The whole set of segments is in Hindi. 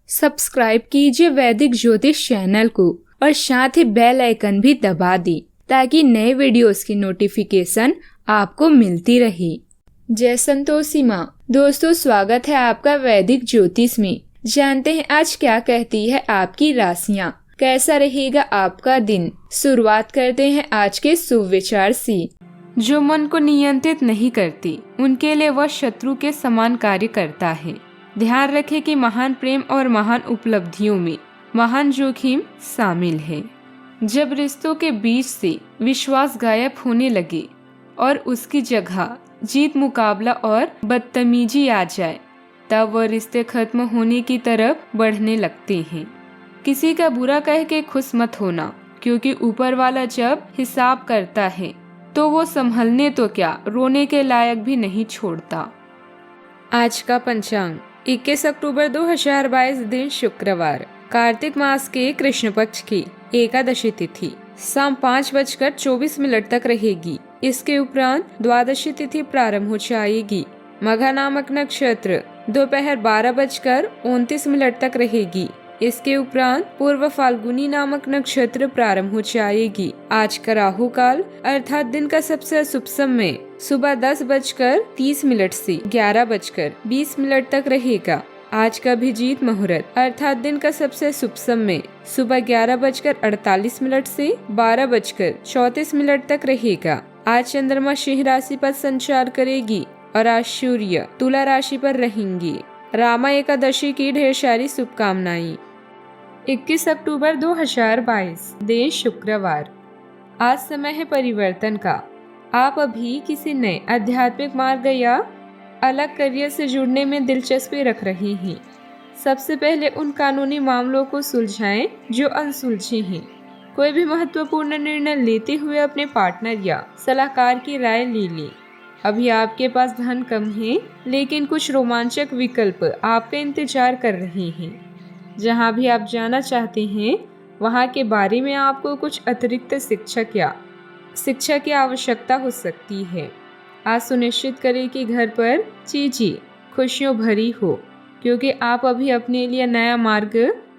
सब्सक्राइब कीजिए वैदिक ज्योतिष चैनल को और साथ ही बेल आइकन भी दबा दी ताकि नए वीडियोस की नोटिफिकेशन आपको मिलती रहे। जय संतोषी माँ। दोस्तों, स्वागत है आपका वैदिक ज्योतिष में। जानते हैं आज क्या कहती है आपकी राशियाँ, कैसा रहेगा आपका दिन। शुरुआत करते हैं आज के शुभ विचार से। जो मन को नियंत्रित नहीं करती उनके लिए वह शत्रु के समान कार्य करता है। ध्यान रखें कि महान प्रेम और महान उपलब्धियों में महान जोखिम शामिल है। जब रिश्तों के बीच से विश्वास गायब होने लगे और उसकी जगह जीत, मुकाबला और बदतमीजी आ जाए, तब वह रिश्ते खत्म होने की तरफ बढ़ने लगते हैं। किसी का बुरा कह के खुश मत होना, क्योंकि ऊपर वाला जब हिसाब करता है तो वो संभलने तो क्या, रोने के लायक भी नहीं छोड़ता। आज का पंचांग 21 अक्टूबर 2022, दिन शुक्रवार, कार्तिक मास के कृष्ण पक्ष की एकादशी तिथि शाम 5:24 तक रहेगी। इसके उपरांत द्वादशी तिथि प्रारंभ हो जाएगी। मघा नामक नक्षत्र दोपहर 12:29 तक रहेगी। इसके उपरांत पूर्व फाल्गुनी नामक नक्षत्र प्रारंभ हो जाएगी। आज का राहु काल अर्थात दिन का सबसे शुभ समय सुबह 10:30 से 11:20 तक रहेगा। आज का अभिजीत मुहूर्त अर्थात दिन का सबसे शुभ समय सुबह 11:48 से 12:34 तक रहेगा। आज चंद्रमा सिंह राशि पर संचार करेगी और आज सूर्य तुला राशि पर रहेंगी। रामा एकादशी की ढेर सारी शुभकामनाएं। 21 अक्टूबर 2022, दिन शुक्रवार। आज समय है परिवर्तन का। आप अभी किसी नए आध्यात्मिक मार्ग या अलग करियर से जुड़ने में दिलचस्पी रख रहे हैं। सबसे पहले उन कानूनी मामलों को सुलझाएं जो अनसुलझे हैं। कोई भी महत्वपूर्ण निर्णय लेते हुए अपने पार्टनर या सलाहकार की राय ले लें। अभी आपके पास धन कम है, लेकिन कुछ रोमांचक विकल्प आपका इंतजार कर रहे हैं। जहां भी आप जाना चाहते हैं वहां के बारे में आपको कुछ अतिरिक्त शिक्षा की आवश्यकता हो सकती है। आज सुनिश्चित करें कि घर पर चीजें खुशियों भरी हो, क्योंकि आप अभी अपने लिए नया मार्ग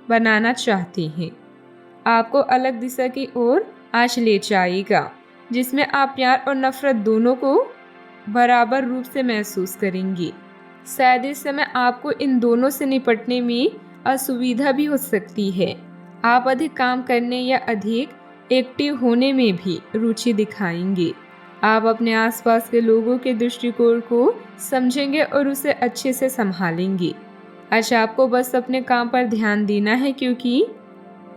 बनाना चाहते हैं। आपको अलग दिशा की ओर आज ले जाएगा, जिसमें आप प्यार और नफरत दोनों को बराबर रूप से महसूस करेंगे। शायद इस समय आपको इन दोनों से निपटने में असुविधा भी हो सकती है। आप अधिक काम करने या अधिक एक्टिव होने में भी रुचि दिखाएंगे। आप अपने आसपास के लोगों के दृष्टिकोण को समझेंगे और उसे अच्छे से संभालेंगे। आज आपको बस अपने काम पर ध्यान देना है, क्योंकि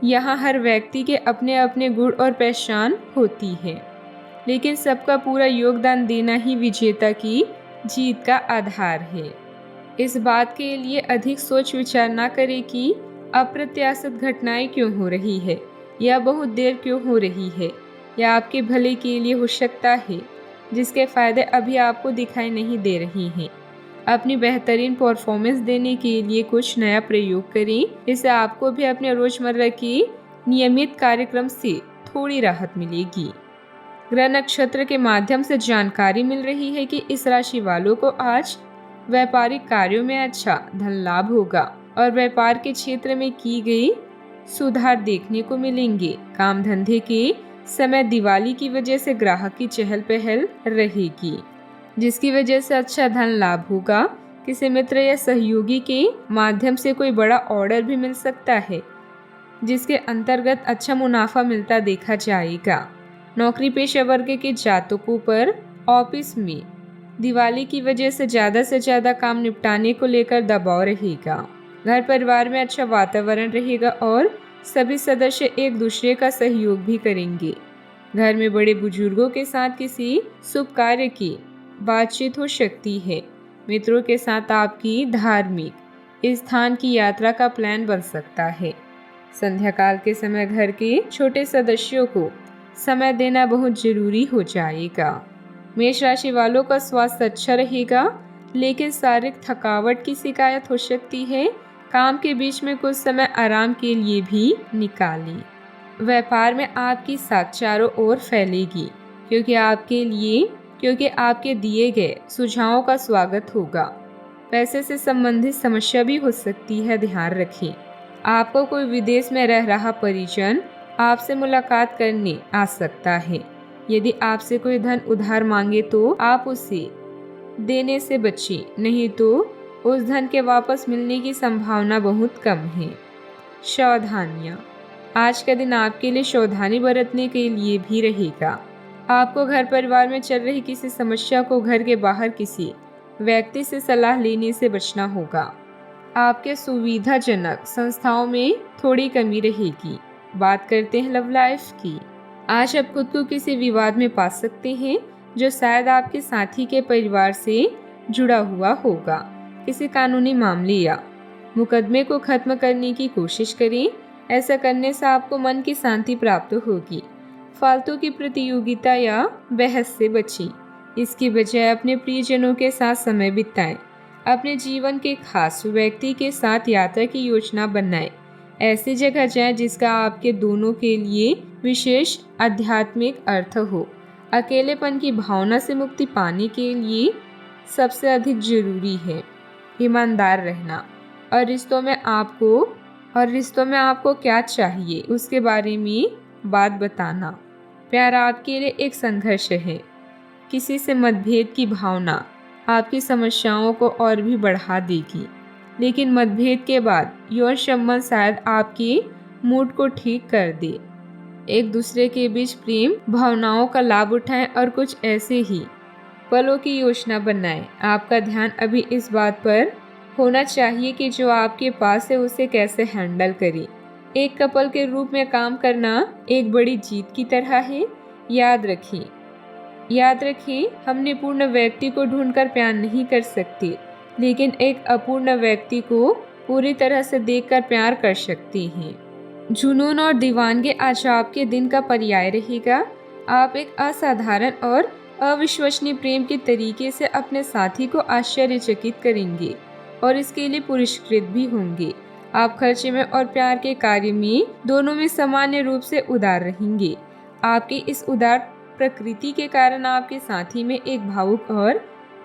यहाँ हर व्यक्ति के अपने अपने गुण और पहचान होती है, लेकिन सबका पूरा योगदान देना ही विजेता की जीत का आधार है। इस बात के लिए अधिक सोच विचार न करें कि अप्रत्याशित घटनाएं क्यों हो रही है या बहुत देर क्यों हो रही है, या आपके भले के लिए हो सकता है, जिसके फायदे अभी आपको दिखाई नहीं दे रहे हैं। अपनी बेहतरीन परफॉर्मेंस देने के लिए कुछ नया प्रयोग करें। इससे आपको भी अपने रोजमर्रा के नियमित कार्यक्रम से थोड़ी राहत मिलेगी। ग्रह नक्षत्र के माध्यम से जानकारी मिल रही है कि इस राशि वालों को आज व्यापारिक कार्यों में अच्छा धन लाभ होगा और व्यापार के क्षेत्र में की गई सुधार देखने को मिलेंगे। काम धंधे के समय दिवाली की वजह से ग्राहक की चहल पहल रहेगी, जिसकी वजह से अच्छा धन लाभ होगा। किसी मित्र या सहयोगी के माध्यम से कोई बड़ा ऑर्डर भी मिल सकता है, जिसके अंतर्गत अच्छा मुनाफा मिलता देखा जाएगा। नौकरी पेशा वर्ग के जातकों पर ऑफिस में दिवाली की वजह से ज्यादा काम निपटाने को लेकर दबाव रहेगा। घर परिवार में अच्छा वातावरण रहेगा और सभी सदस्य एक दूसरे का सहयोग भी करेंगे। घर में बड़े बुजुर्गों के साथ किसी शुभ कार्य की बातचीत हो सकती है। मित्रों के साथ आपकी धार्मिक स्थान की यात्रा का प्लान बन सकता है। संध्या काल के समय घर के छोटे सदस्यों को समय देना बहुत जरूरी हो जाएगा। मेष राशि वालों का स्वास्थ्य अच्छा रहेगा, लेकिन शारीरिक थकावट की शिकायत हो सकती है। काम के बीच में कुछ समय आराम के लिए भी निकालें। व्यापार में आपकी साख चारों ओर फैलेगी, क्योंकि आपके दिए गए सुझावों का स्वागत होगा। पैसे से संबंधित समस्या भी हो सकती है, ध्यान रखें। आपको कोई विदेश में रह रहा परिजन आपसे मुलाकात करने आ सकता है। यदि आपसे कोई धन उधार मांगे तो आप उसे देने से बचें, नहीं तो उस धन के वापस मिलने की संभावना बहुत कम है। सावधानियाँ। आज का दिन आपके लिए सावधानी बरतने के लिए भी रहेगा। आपको घर परिवार में चल रही किसी समस्या को घर के बाहर किसी व्यक्ति से सलाह लेने से बचना होगा। आपके सुविधाजनक संस्थाओं में थोड़ी कमी रहेगी। बात करते हैं लव लाइफ की। आज आप खुद को किसी विवाद में पा सकते हैं जो शायद आपके साथी के परिवार से जुड़ा हुआ होगा। किसी कानूनी मामले या मुकदमे को खत्म करने की कोशिश करें। ऐसा करने से आपको मन की शांति प्राप्त होगी। फालतू की प्रतियोगिता या बहस से बचें। इसकी बजाय अपने प्रियजनों के साथ समय बिताएं। अपने जीवन के खास व्यक्ति के साथ यात्रा की योजना बनाएं। ऐसी जगह जाएं जिसका आपके दोनों के लिए विशेष आध्यात्मिक अर्थ हो। अकेलेपन की भावना से मुक्ति पाने के लिए सबसे अधिक जरूरी है ईमानदार रहना और रिश्तों में आपको क्या चाहिए उसके बारे में बात बताना। प्यार आपके लिए एक संघर्ष है। किसी से मतभेद की भावना आपकी समस्याओं को और भी बढ़ा देगी, लेकिन मतभेद के बाद यौन संबंध शायद आपके मूड को ठीक कर दे। एक दूसरे के बीच प्रेम भावनाओं का लाभ उठाएं और कुछ ऐसे ही पलों की योजना बनाएं। आपका ध्यान अभी इस बात पर होना चाहिए कि जो आपके पास है उसे कैसे हैंडल करें। एक कपल के रूप में काम करना एक बड़ी जीत की तरह है। याद रखें, हम निपूर्ण व्यक्ति को ढूंढकर प्यार नहीं कर सकते, लेकिन एक अपूर्ण व्यक्ति को पूरी तरह से देखकर प्यार कर सकते हैं। जुनून और दीवानगी आज आपके दिन का पर्याय रहेगा। आप एक असाधारण और अविश्वसनीय प्रेम के तरीके से अपने साथी को आश्चर्यचकित करेंगे और इसके लिए पुरस्कृत भी होंगे। आप खर्चे में और प्यार के कार्य में दोनों में सामान्य रूप से उदार रहेंगे। आपकी इस उदार प्रकृति के कारण आपके साथी में एक भावुक और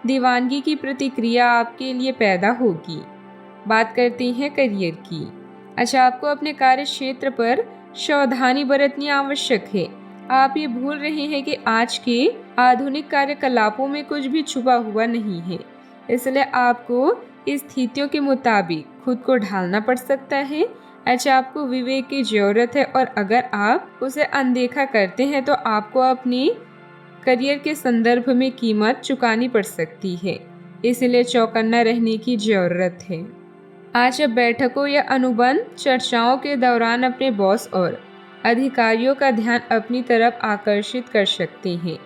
दीवानगी की प्रतिक्रिया आपके लिए पैदा होगी। बात करते हैं करियर की। अच्छा, आपको अपने कार्य क्षेत्र पर सावधानी बरतनी आवश्यक है। आप ये भूल रहे हैं कि आज के आधुनिक कार्यकलापों में कुछ भी छुपा हुआ नहीं है, इसलिए आपको स्थितियों के मुताबिक खुद को ढालना पड़ सकता है। अच्छा, आपको विवेक की जरूरत है और अगर आप उसे अनदेखा करते हैं तो आपको अपने करियर के संदर्भ में कीमत चुकानी पड़ सकती है, इसलिए चौकन्ना रहने की जरूरत है। आज आप बैठकों या अनुबंध चर्चाओं के दौरान अपने बॉस और अधिकारियों का ध्यान अपनी तरफ आकर्षित कर सकते हैं।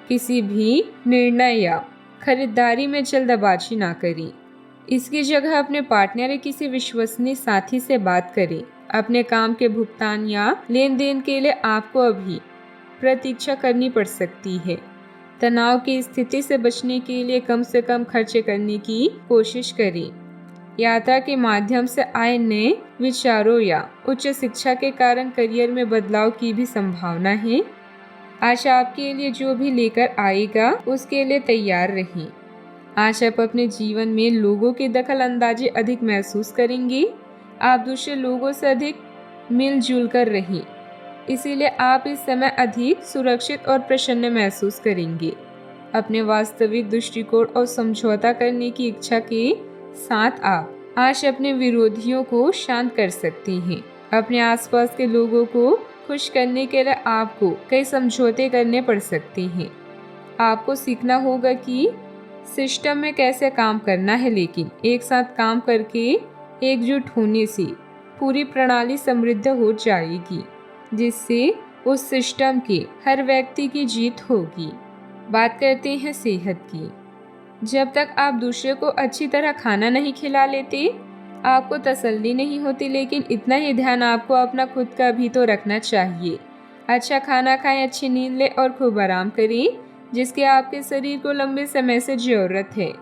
किसी भी निर्णय या खरीदारी में जल्दबाजी ना करें। इसकी जगह अपने पार्टनर या किसी विश्वसनीय साथी से बात करें। अपने काम के भुगतान या लेन देन के लिए आपको अभी प्रतीक्षा करनी पड़ सकती है। तनाव की स्थिति से बचने के लिए कम से कम खर्चे करने की कोशिश करें। यात्रा के माध्यम से आए नए विचारों या उच्च शिक्षा के कारण करियर में बदलाव की भी संभावना है। आज आपके लिए जो भी लेकर आएगा उसके लिए तैयार रहें। आज आप अपने जीवन में लोगों की दखल अंदाजी अधिक महसूस करेंगे। आप दूसरे लोगों से अधिक मिलजुल कर रहें, इसीलिए आप इस समय अधिक सुरक्षित और प्रसन्न महसूस करेंगे। अपने वास्तविक दृष्टिकोण और समझौता करने की इच्छा के साथ आप आज अपने विरोधियों को शांत कर सकते हैं। अपने आसपास के लोगों को खुश करने के लिए आपको कई समझौते करने पड़ सकते हैं। आपको सीखना होगा कि सिस्टम में कैसे काम करना है, लेकिन एक साथ काम करके एकजुट होने से पूरी प्रणाली समृद्ध हो जाएगी, जिससे उस सिस्टम के हर व्यक्ति की जीत होगी। बात करते हैं सेहत की। जब तक आप दूसरे को अच्छी तरह खाना नहीं खिला लेते, आपको तसल्ली नहीं होती, लेकिन इतना ही ध्यान आपको अपना खुद का भी तो रखना चाहिए। अच्छा खाना खाएं, अच्छी नींद लें और खूब आराम करें, जिसके आपके शरीर को लंबे समय से ज़रूरत है।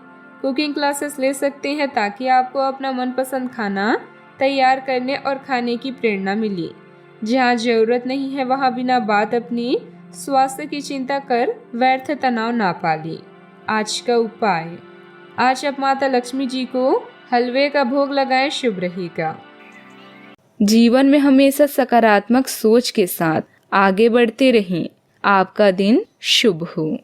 कुकिंग क्लासेस ले सकते हैं ताकि आपको अपना मनपसंद खाना तैयार करने और खाने की प्रेरणा मिले। जहाँ ज़रूरत नहीं है वहाँ बिना बात अपने स्वास्थ्य की चिंता कर व्यर्थ तनाव ना पालें। आज का उपाय, आज आप माता लक्ष्मी जी को हलवे का भोग लगाएं, शुभ रहेगा। जीवन में हमेशा सकारात्मक सोच के साथ आगे बढ़ते रहें। आपका दिन शुभ हो।